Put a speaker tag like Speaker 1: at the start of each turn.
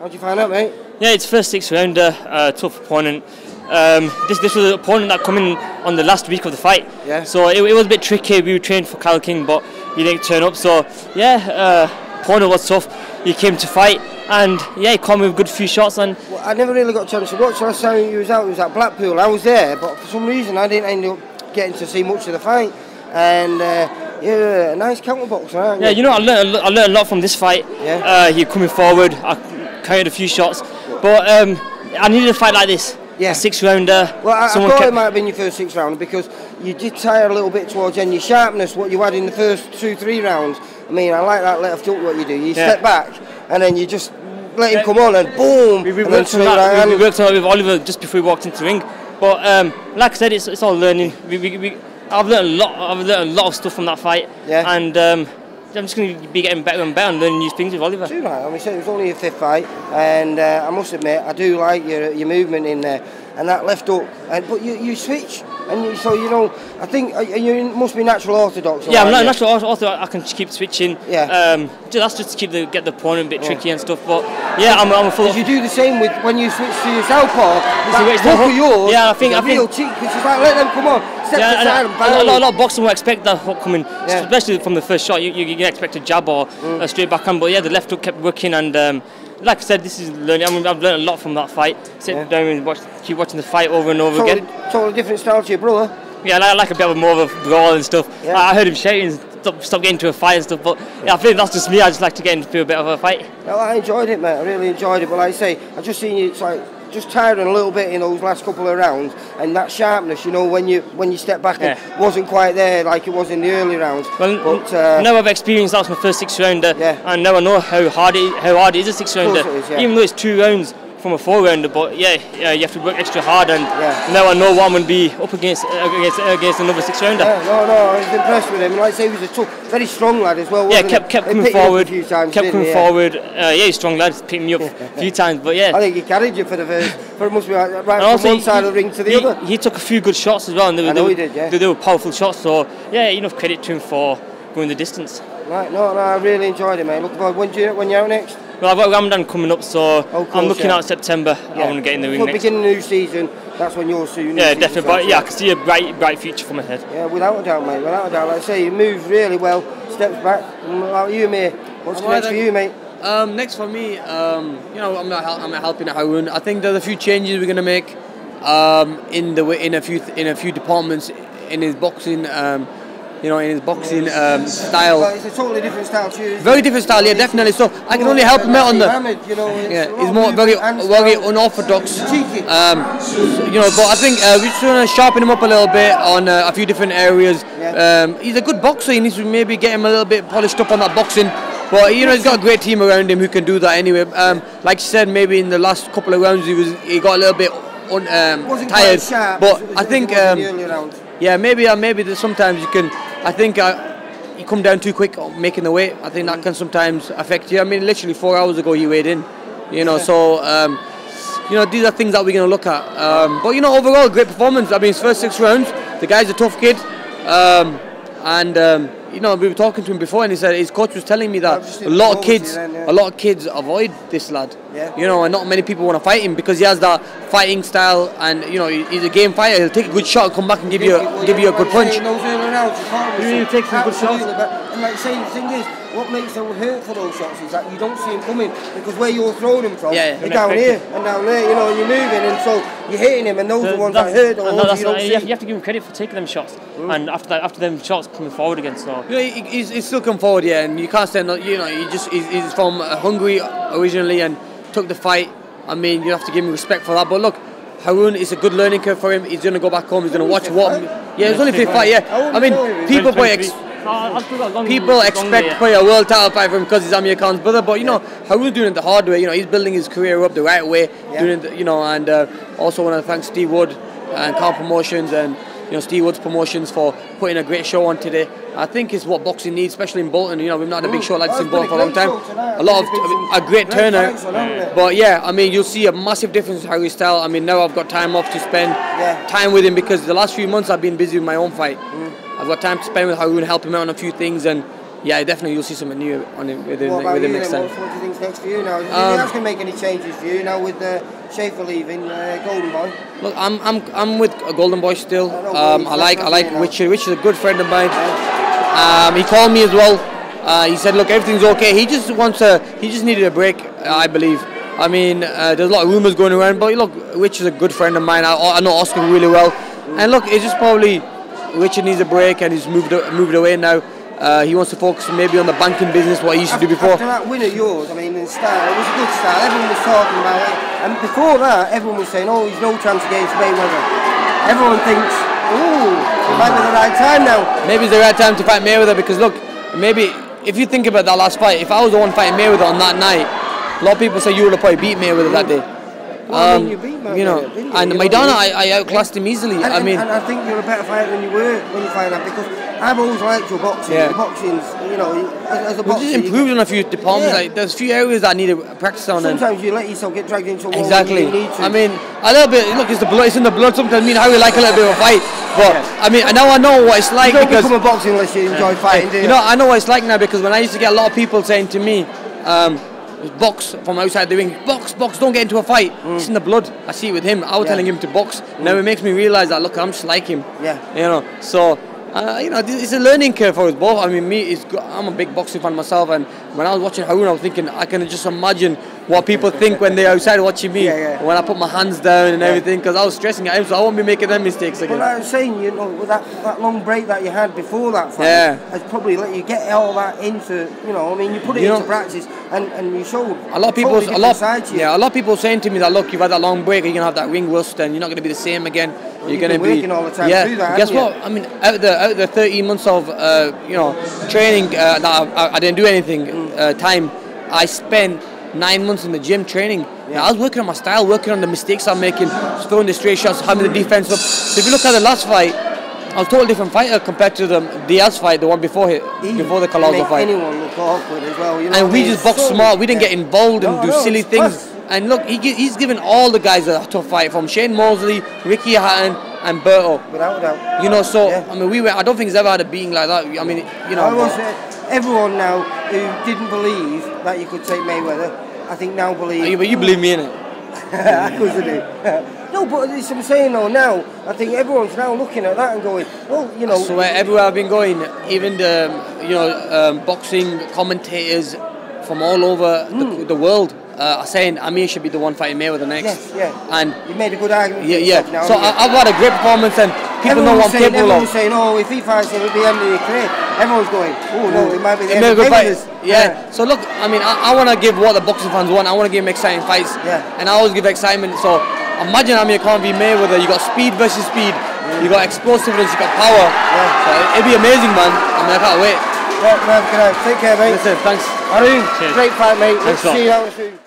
Speaker 1: How'd you find out, mate?
Speaker 2: Yeah, it's first 6 rounder, tough opponent. This was an opponent that come in on the last week of the fight.
Speaker 1: Yeah.
Speaker 2: So it was a bit tricky. We were trained for Kyle King, but he didn't turn up. So yeah, opponent was tough. He came to fight, and yeah, he caught me with a good few shots. And
Speaker 1: well, I never really got a chance to watch. Last time he was out, it was at Blackpool. I was there, but for some reason I didn't end up getting to see much of the fight. And yeah, a nice counter boxer, aren't you?
Speaker 2: Yeah, you know, I learned a lot from this fight.
Speaker 1: Yeah.
Speaker 2: He coming forward. I carried a few shots, but I needed a fight like this.
Speaker 1: Yeah.
Speaker 2: A 6 rounder.
Speaker 1: Well, I thought it might have been your first 6 rounder because you did tire a little bit towards the end. Your sharpness, what you had in the first 2-3 rounds. I mean, I like that left hook, what you do. You step back and then you just let him come on and boom.
Speaker 2: We worked on that with Oliver just before we walked into the ring. But like I said, it's all learning. I've learned a lot of stuff from that fight. Yeah. And I'm just going to be getting better and better and learning new things with Oliver.
Speaker 1: Too right. I mean, it was only your 5th fight, and I must admit, I do like your movement in there and that left hook. But you switch, and so you know, I think you must be natural orthodox.
Speaker 2: Yeah, I'm not natural orthodox. I can keep switching.
Speaker 1: Yeah.
Speaker 2: That's just to get the opponent a bit tricky and stuff. But yeah, I'm a full.
Speaker 1: You do the same with when you switch to your southpaw. That hook of yours.
Speaker 2: Yeah, I think
Speaker 1: real cheek because it's like let them come on.
Speaker 2: A lot of boxers will expect that hook coming, especially from the first shot. You can expect a jab or a straight backhand, but yeah, the left hook kept working, and like I said, this is learning. I mean, I've learned a lot from that fight. Sit down and keep watching the fight over and over again.
Speaker 1: Totally different style to your brother.
Speaker 2: Yeah, I like a bit more of a brawl and stuff. Yeah. I heard him shouting, stop getting into a fight and stuff, but yeah, I think that's just me. I just like to get into a bit of a fight.
Speaker 1: No, I enjoyed it, mate. I really enjoyed it. But like I say, I just seen you. It's like just tiring a little bit in those last couple of rounds, and that sharpness, you know, when you step back, it wasn't quite there like it was in the early rounds.
Speaker 2: Well, but now I've experienced that was my first 6 rounder, and now I know how hard it is a 6 rounder, even though it's 2 rounds from a 4 rounder. But yeah, you have to work extra hard, and now I know what I'm going to be up against another 6 rounder.
Speaker 1: Yeah, no, I was impressed with him. Like I say, he was a tough, very strong lad as well. Wasn't
Speaker 2: kept coming forward. Yeah, he's a strong lad. Picked me up a few times, but yeah.
Speaker 1: I think he carried you for the first. It must be right from one side of the ring to the other.
Speaker 2: He took a few good shots as well, and
Speaker 1: he did. Yeah.
Speaker 2: They were powerful shots. So yeah, enough credit to him for going the distance.
Speaker 1: Right, no, I really enjoyed it, mate. Looking forward. When you're out next?
Speaker 2: Well, I've got Ramadan coming up, so I'm looking out September. I want to get in the ring next.
Speaker 1: Beginning of the new season, that's when you're soon.
Speaker 2: Yeah, definitely. But yeah, I can see a bright future for my head.
Speaker 1: Yeah, without a doubt, mate. Without a doubt. Like I say, you move really well, steps back. How are you, Amir? What's next for you, mate?
Speaker 3: Next for me, you know, I'm not helping Harun. I think there's a few changes we're gonna make in a few departments in his boxing. You know, in his boxing style.
Speaker 1: Well, it's a totally different style to you.
Speaker 3: Very different style, yeah, definitely. So I can only help him out on the. He's more very unorthodox. You know, but I think we're just going to sharpen him up a little bit on a few different areas. He's a good boxer. He needs to maybe get him a little bit polished up on that boxing. But you know, he's got a great team around him who can do that anyway. Like you said, maybe in the last couple of rounds he got a little bit tired. But I think yeah, maybe there's sometimes you can. I think you come down too quick making the weight. I think that can sometimes affect you. I mean, literally 4 hours ago he weighed in. You know, so you know, these are things that we're going to look at. But you know, overall, great performance. I mean, his first 6 rounds. The guy's a tough kid, and you know, we were talking to him before, and he said his coach was telling me that a lot of kids avoid this lad. You know, and not many people want to fight him because he has that fighting style, and you know, he's a game fighter. He'll take a good shot, come back and give you a good punch.
Speaker 1: He really takes some good shots. And like say, the thing is, what makes them hurt for those shots is that you don't see him coming because where you're throwing him from, you're down here and down there, you know, and you're moving, and so you're hitting him, and those are the ones that hurt.
Speaker 2: You have to give him credit for taking them shots, and after them shots coming forward again. So
Speaker 3: you know, he's still come forward, yeah, and you can't stand. You know, he's from Hungary originally and took the fight. I mean, you have to give him respect for that. But look, Harun is a good learning curve for him. He's going to go back home. He's going to watch what. Yeah, it's only 5th fight. Yeah, I mean, people expect probably a world title fight from him because he's Amir Khan's brother. But you know, Harun's doing it the hard way. You know, he's building his career up the right way. Doing it, you know, and also want to thank Steve Wood and Khan Promotions and you know Steve Wood's Promotions for putting a great show on today. I think it's what boxing needs, especially in Bolton. You know, we've not had a big show like this in Bolton for a long time. A lot of a great turnout. But yeah, I mean, you'll see a massive difference in Harry's style. I mean, now I've got time off to spend time with him because the last few months I've been busy with my own fight. I've got time to spend with Harun, help him out on a few things, and yeah, definitely you'll see something new on him with him next time.
Speaker 1: What do you think's next for you now? Do you think that's going to make any changes for you now with Schaefer leaving Golden Boy?
Speaker 3: Look, I'm with Golden Boy still. I like Richard. Richard's a good friend of mine. He called me as well. He said, look, everything's okay. He just needed a break, I believe. I mean, there's a lot of rumours going around, but look, Richard's a good friend of mine. I know Oscar really well, and look, it's just probably Richard needs a break, and he's moved away now. He wants to focus maybe on the banking business, what he used to do before.
Speaker 1: After that win of yours, I mean, in style, it was a good style. Everyone was talking about it, and before that, everyone was saying, "Oh, he's no chance against Mayweather." Everyone thinks, "Oh, it might be the right time now."
Speaker 3: Maybe it's the right time to fight Mayweather because look, maybe if you think about that last fight, if I was the one fighting Mayweather on that night, a lot of people say you would have probably beat Mayweather that day.
Speaker 1: Well, I mean, you beat Mayweather,
Speaker 3: you know,
Speaker 1: didn't you?
Speaker 3: and Maidana, I outclassed him easily.
Speaker 1: And I think you're a better fighter than you were when you fight that, because I've always liked your boxing. Yeah. Your boxing's, you know, as a boxer.
Speaker 3: We've just improved on a few departments. Yeah. Like, there's a few areas that I need to practice on.
Speaker 1: Sometimes you let yourself get dragged into a wall.
Speaker 3: Exactly.
Speaker 1: You need to.
Speaker 3: I mean, a little bit. Look, it's in the blood. Sometimes I mean, how we like a little bit of a fight. But I mean, now I know what it's like.
Speaker 1: You don't become a boxing unless you enjoy fighting, do you?
Speaker 3: You know, I know what it's like now because when I used to get a lot of people saying to me, box from outside the ring, box, don't get into a fight. It's in the blood. I see it with him. I was telling him to box. Now it makes me realise that look, I'm just like him.
Speaker 1: Yeah.
Speaker 3: You know, so. You know, it's a learning curve for us both. I mean, I'm a big boxing fan myself, and when I was watching Harun, I was thinking, I can just imagine what people think when they're outside watching me. When I put my hands down and everything, because I was stressing at him, so I won't be making them mistakes again.
Speaker 1: But like I was saying, you know, with that long break that you had before that fight, has probably let you get all that into, you know, I mean, you put it into practice, and you showed
Speaker 3: a lot of people, a lot of people saying to me that look, you've had that long break, you're gonna have that ring rust, and you're not gonna be the same again.
Speaker 1: You're going to be working all the time through that.
Speaker 3: Guess what? I mean, out of the 13 months of you know, training that I didn't do anything time, I spent 9 months in the gym training. I was working on my style, working on the mistakes I'm making, throwing the straight shots, having the defense up. So if you look at the last fight, I was a totally different fighter compared to the Diaz fight, the one before the Colossal fight.
Speaker 1: Anyone look awkward as well. You know,
Speaker 3: and we just boxed smart. We didn't get involved and do silly things. And look, he's given all the guys a tough fight, from Shane Mosley, Ricky Hatton, and Berto.
Speaker 1: Without a doubt.
Speaker 3: You know, so I mean, I don't think he's ever had a beating like that. I mean, you know.
Speaker 1: Everyone now who didn't believe that you could take Mayweather, I think now believe.
Speaker 3: But you believe me in it.
Speaker 1: Of course I do. No, but as I'm saying though, now I think everyone's now looking at that and going, well, you know.
Speaker 3: So everywhere I've been going, even the boxing commentators from all over the world are saying Amir should be the one fighting Mayweather next.
Speaker 1: Yes,
Speaker 3: and
Speaker 1: you made a good argument.
Speaker 3: Now, so I've had a great performance, and people know what I'm capable of.
Speaker 1: Everyone's saying, oh, if he fights him, it'll be the end of your career. Everyone's going, oh no, it might be the end of Mayweather's.
Speaker 3: So look, I mean, I want to give what the boxing fans want. I want to give them exciting fights, and I always give excitement. So imagine Amir can't be Mayweather. You got speed versus speed. You got explosiveness. You got power. So it'd be amazing, man. I mean, I can't wait.
Speaker 1: Take care, mate.
Speaker 3: Listen, thanks.
Speaker 1: Harun, great fight, mate. Let's see you out soon.